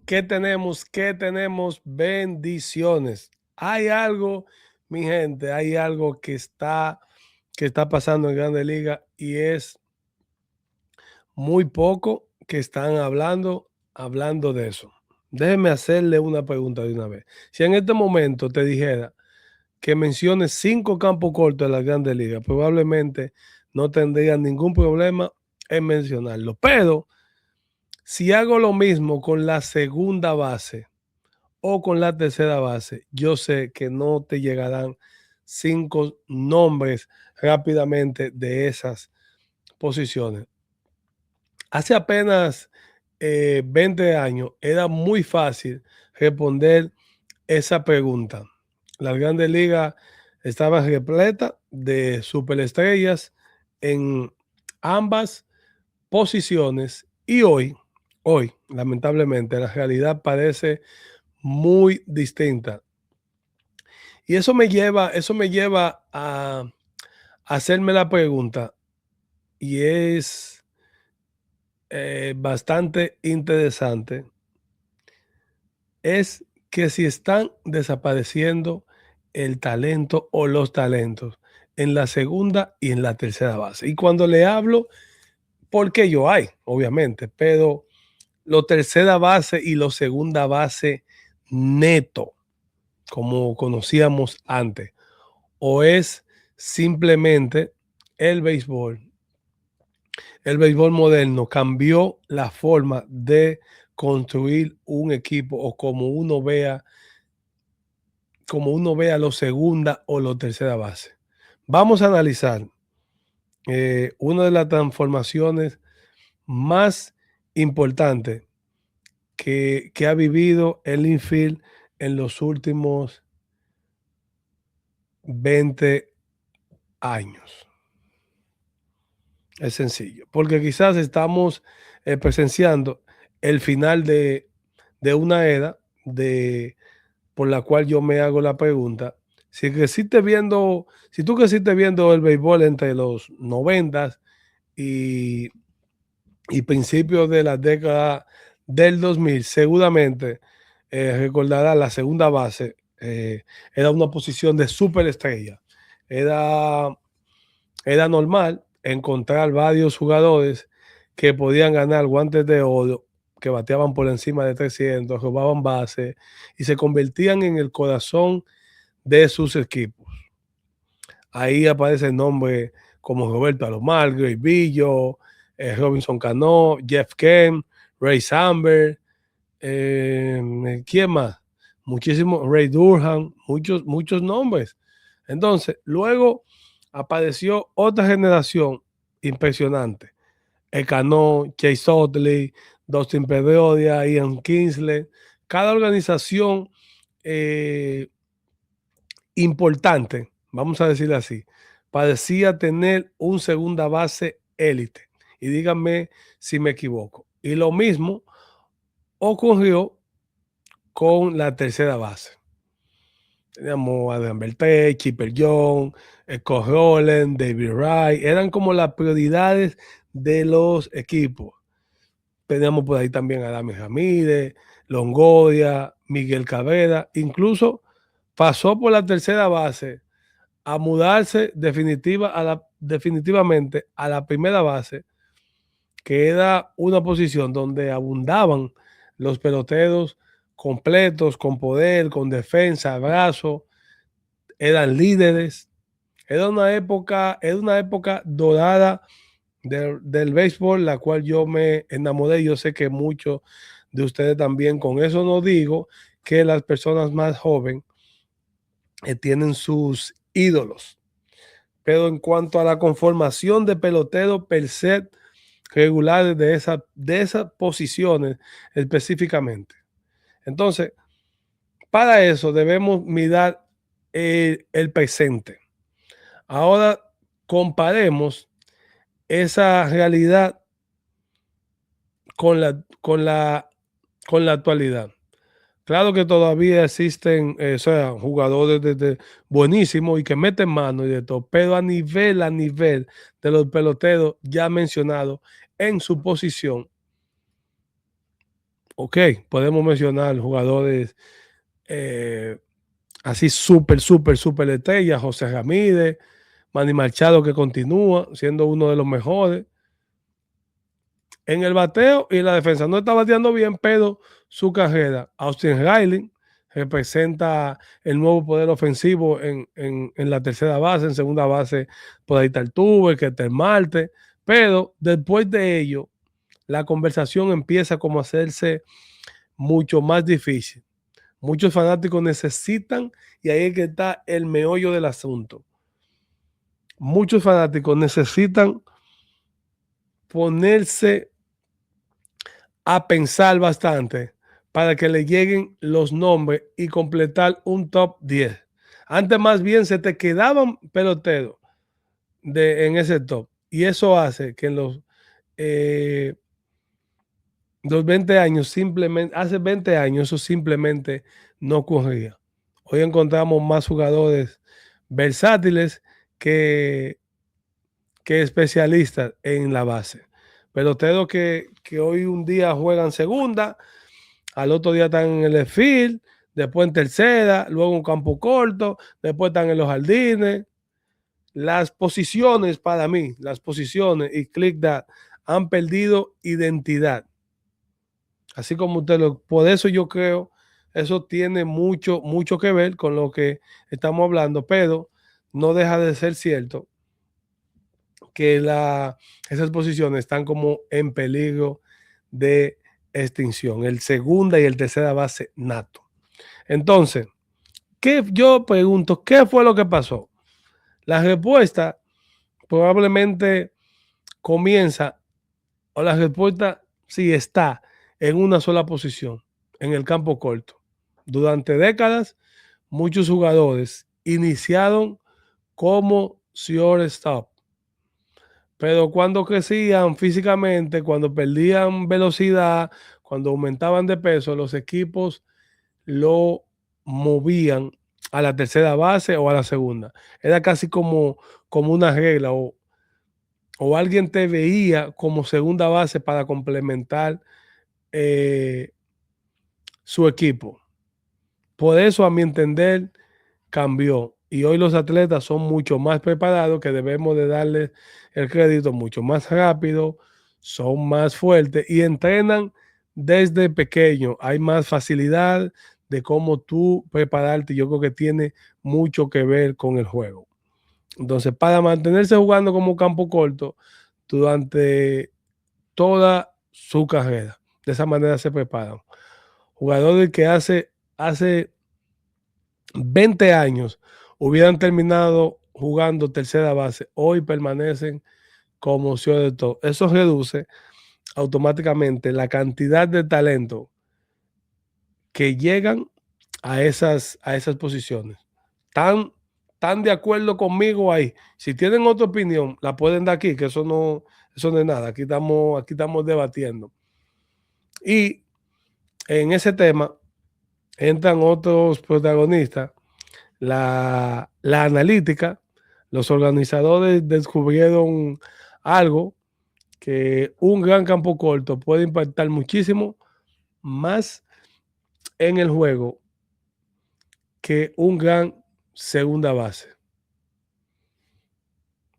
¿Qué tenemos? ¿Qué tenemos? Bendiciones. Hay algo, mi gente, hay algo que está pasando en Grandes Ligas y es muy poco que están hablando de eso. Déjeme hacerle una pregunta de una vez. Si en este momento te dijera que menciones 5 campos cortos de las Grandes Ligas, probablemente no tendría ningún problema en mencionarlo. Pero si hago lo mismo con la segunda base o con la tercera base, yo sé que no te llegarán 5 nombres rápidamente de esas posiciones. Hace apenas 20 años era muy fácil responder esa pregunta. Las Grandes Ligas estaban repletas de superestrellas en ambas posiciones y hoy, lamentablemente, la realidad parece muy distinta. Y eso me lleva a hacerme la pregunta y es bastante interesante. Es que si están desapareciendo el talento o los talentos en la segunda y en la tercera base. Y cuando le hablo, porque yo hay, obviamente, pero lo tercera base y lo segunda base neto, como conocíamos antes, o es simplemente el béisbol. El béisbol moderno cambió la forma de construir un equipo o como uno vea lo segunda o lo tercera base. Vamos a analizar una de las transformaciones más importantes que ha vivido el infield en los últimos 20 años. Es sencillo, porque quizás estamos presenciando el final de una era por la cual yo me hago la pregunta. Si si tú creciste viendo el béisbol entre los 90 y, y principios de la década del 2000, seguramente recordarás la segunda base. Era una posición de superestrella. Era, era normal encontrar varios jugadores que podían ganar guantes de oro, que bateaban por encima de 300, robaban base y se convertían en el corazón de sus equipos. Ahí aparecen nombres como Roberto Alomar, Gray Billo, Robinson Cano, Jeff Kemp, Ray Samberg, ¿quién más? Muchísimos, Ray Durham, muchos nombres. Entonces, luego apareció otra generación impresionante. Cano, Chase Utley, Dustin Pedroia, Ian Kinsler. Cada organización importante, vamos a decirlo así, parecía tener un segunda base élite. Y díganme si me equivoco. Y lo mismo ocurrió con la tercera base. Teníamos a Adrian Beltre, Chipper Jones, Scott Rowland, David Wright. Eran como las prioridades de los equipos. Teníamos por ahí también a Dami Ramírez, Longoria, Miguel Cabrera. Incluso pasó por la tercera base a mudarse definitivamente a la primera base, que era una posición donde abundaban los peloteros completos, con poder, con defensa, brazo, eran líderes. Era una época dorada del béisbol, la cual yo me enamoré. Yo sé que muchos de ustedes también. Con eso no digo que las personas más jóvenes tienen sus ídolos. Pero en cuanto a la conformación de peloteros per se regulares de esas posiciones específicamente. Entonces, para eso debemos mirar el presente. Ahora comparemos esa realidad con la actualidad. Claro que todavía existen jugadores buenísimos y que meten mano y de todo, pero a nivel de los peloteros ya mencionados en su posición, Ok, podemos mencionar jugadores así súper estrellas, José Ramírez, Manny Machado, que continúa siendo uno de los mejores. En el bateo y la defensa no está bateando bien, pero su carrera, Austin Riley, representa el nuevo poder ofensivo en la tercera base, en segunda base, por ahí está el Tuve, que está el Marte, pero después de ello, la conversación empieza como a hacerse mucho más difícil. Muchos fanáticos necesitan, y ahí es que está el meollo del asunto. Muchos fanáticos necesitan ponerse a pensar bastante para que le lleguen los nombres y completar un top 10. Antes más bien se te quedaban peloteros en ese top. Y eso hace que en los 20 años, simplemente, hace 20 años eso simplemente no ocurría. Hoy encontramos más jugadores versátiles que, que especialistas en la base. Peloteros que hoy un día juegan segunda, al otro día están en el field, después en tercera, luego en campo corto, después están en los jardines. Las posiciones para mí, las posiciones y click that han perdido identidad. Así como por eso yo creo, eso tiene mucho que ver con lo que estamos hablando, pero no deja de ser cierto que esas posiciones están como en peligro de extinción. El segunda y el tercera base nato. Entonces, yo pregunto, ¿qué fue lo que pasó? La respuesta probablemente comienza, o la respuesta sí está en una sola posición, en el campo corto. Durante décadas, muchos jugadores iniciaron como shortstop, pero cuando crecían físicamente, cuando perdían velocidad, cuando aumentaban de peso, los equipos lo movían a la tercera base o a la segunda. Era casi como una regla o alguien te veía como segunda base para complementar eh, su equipo. Por eso, a mi entender, cambió. Y hoy los atletas son mucho más preparados, que debemos de darles el crédito, mucho más rápido, son más fuertes y entrenan desde pequeño. Hay más facilidad de cómo tú prepararte. Yo creo que tiene mucho que ver con el juego. Entonces, para mantenerse jugando como campo corto durante toda su carrera, de esa manera se preparan. Jugadores que hace 20 años hubieran terminado jugando tercera base, hoy permanecen como shortstop. Eso reduce automáticamente la cantidad de talento que llegan a esas posiciones. ¿Están de acuerdo conmigo ahí? Si tienen otra opinión, la pueden dar aquí, que eso no es nada. Aquí estamos debatiendo. Y en ese tema entran otros protagonistas, la analítica. Los organizadores descubrieron algo, que un gran campo corto puede impactar muchísimo más en el juego que un gran segunda base.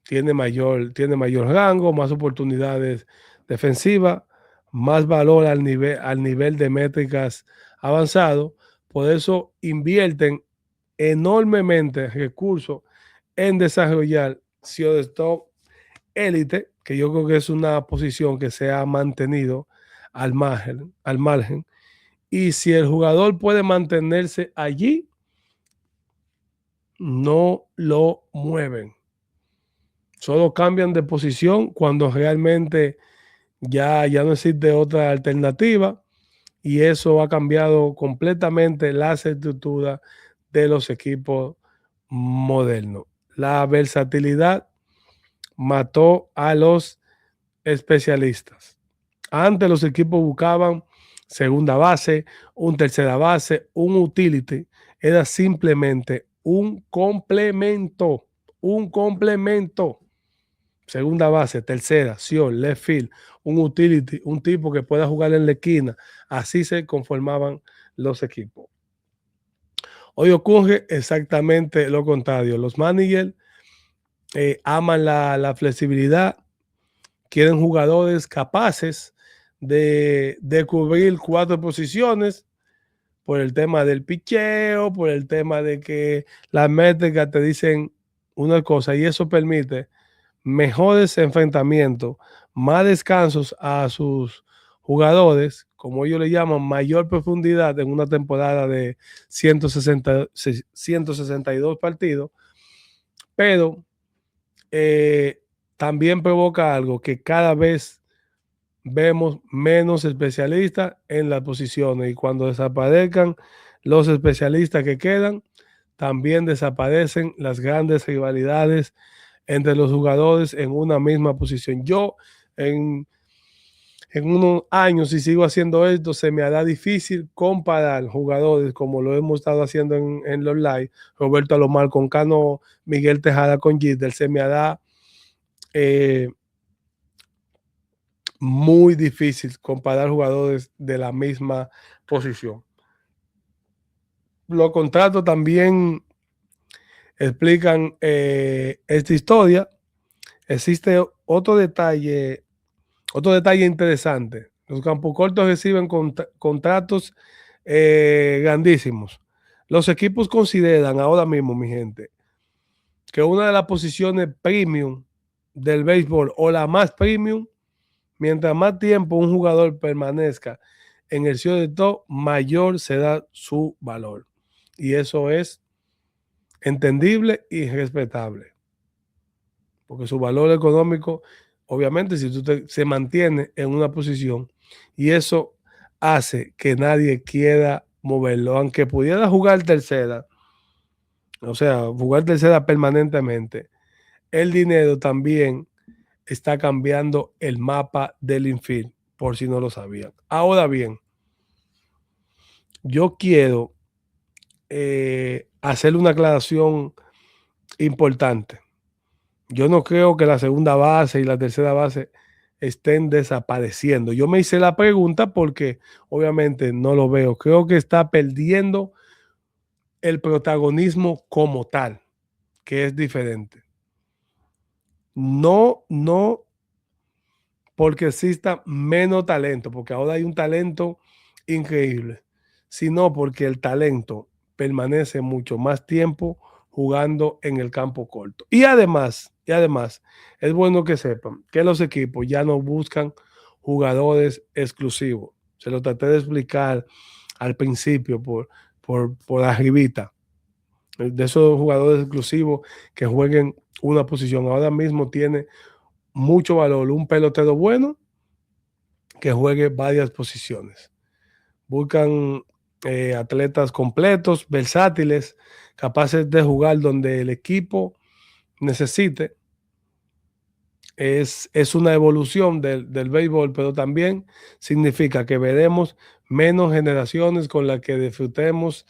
Tiene mayor rango, más oportunidades defensivas, más valor al nivel de métricas avanzado. Por eso invierten enormemente recursos en desarrollar shortstop élite, que yo creo que es una posición que se ha mantenido al margen. Y si el jugador puede mantenerse allí, no lo mueven. Solo cambian de posición cuando realmente ya no existe otra alternativa, y eso ha cambiado completamente las estructuras de los equipos modernos. La versatilidad mató a los especialistas. Antes los equipos buscaban segunda base, un tercera base, un utility. Era simplemente un complemento, segunda base, tercera, short, left field, un utility, un tipo que pueda jugar en la esquina. Así se conformaban los equipos. Hoy ocurre exactamente lo contrario. Los managers aman la flexibilidad, quieren jugadores capaces de cubrir 4 posiciones por el tema del picheo, por el tema de que las métricas te dicen una cosa y eso permite mejores enfrentamientos, más descansos a sus jugadores, como ellos le llaman, mayor profundidad en una temporada de 162 partidos, pero también provoca algo que cada vez vemos menos especialistas en las posiciones y cuando desaparezcan los especialistas que quedan, también desaparecen las grandes rivalidades entre los jugadores en una misma posición. Yo en unos años, si sigo haciendo esto, se me hará difícil comparar jugadores como lo hemos estado haciendo en los live, Roberto Alomar con Cano, Miguel Tejada con Jeter, se me hará muy difícil comparar jugadores de la misma posición. Los contratos también explican esta historia. Existe otro detalle interesante. Los campos cortos reciben contratos grandísimos. Los equipos consideran ahora mismo, mi gente, que una de las posiciones premium del béisbol o la más premium, mientras más tiempo un jugador permanezca en el shortstop, mayor será su valor. Y eso es entendible y respetable. Porque su valor económico, obviamente, si se mantiene en una posición, y eso hace que nadie quiera moverlo, aunque pudiera jugar tercera, o sea, jugar tercera permanentemente, el dinero también está cambiando el mapa del infield, por si no lo sabían. Ahora bien, yo quiero hacerle una aclaración importante. Yo no creo que la segunda base y la tercera base estén desapareciendo. Yo me hice la pregunta porque obviamente no lo veo. Creo que está perdiendo el protagonismo como tal, que es diferente. No porque exista menos talento, porque ahora hay un talento increíble, sino porque el talento permanece mucho más tiempo jugando en el campo corto. Y además, es bueno que sepan que los equipos ya no buscan jugadores exclusivos. Se lo traté de explicar al principio por arribita, de esos jugadores exclusivos que jueguen una posición. Ahora mismo tiene mucho valor un pelotero bueno que juegue varias posiciones. Buscan atletas completos, versátiles, capaces de jugar donde el equipo necesite. Es una evolución del béisbol, pero también significa que veremos menos generaciones con las que disfrutemos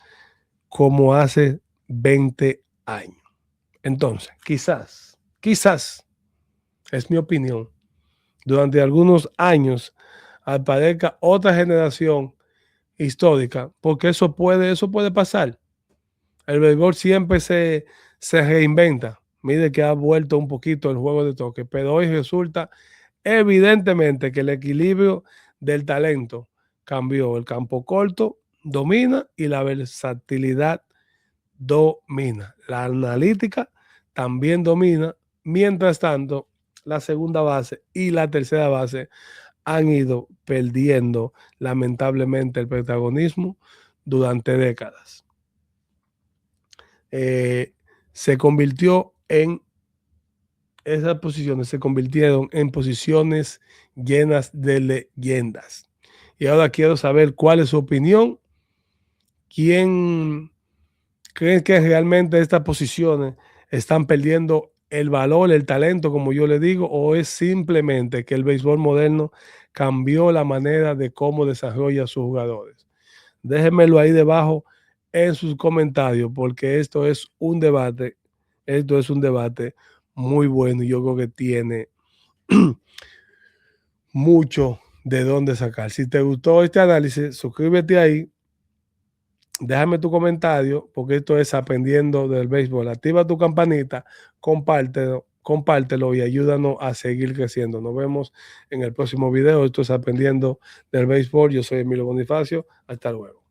como hace 20 años. Entonces, quizás, es mi opinión, durante algunos años aparezca otra generación histórica, porque eso puede pasar. El béisbol siempre se reinventa. Mire que ha vuelto un poquito el juego de toque, pero hoy resulta evidentemente que el equilibrio del talento cambió. El campo corto domina y la versatilidad domina. La analítica también domina. Mientras tanto, la segunda base y la tercera base han ido perdiendo lamentablemente el protagonismo durante décadas. Se convirtió en esas posiciones, se convirtieron en posiciones llenas de leyendas. Y ahora quiero saber cuál es su opinión. ¿Quién cree que realmente estas posiciones están perdiendo el valor, el talento, como yo le digo, o es simplemente que el béisbol moderno cambió la manera de cómo desarrolla a sus jugadores? Déjenmelo ahí debajo en sus comentarios, porque esto es un debate muy bueno y yo creo que tiene mucho de dónde sacar. Si te gustó este análisis, suscríbete ahí, déjame tu comentario, porque esto es Aprendiendo del Béisbol. Activa tu campanita, compártelo y ayúdanos a seguir creciendo. Nos vemos en el próximo video. Esto es Aprendiendo del Béisbol. Yo soy Emilio Bonifacio. Hasta luego.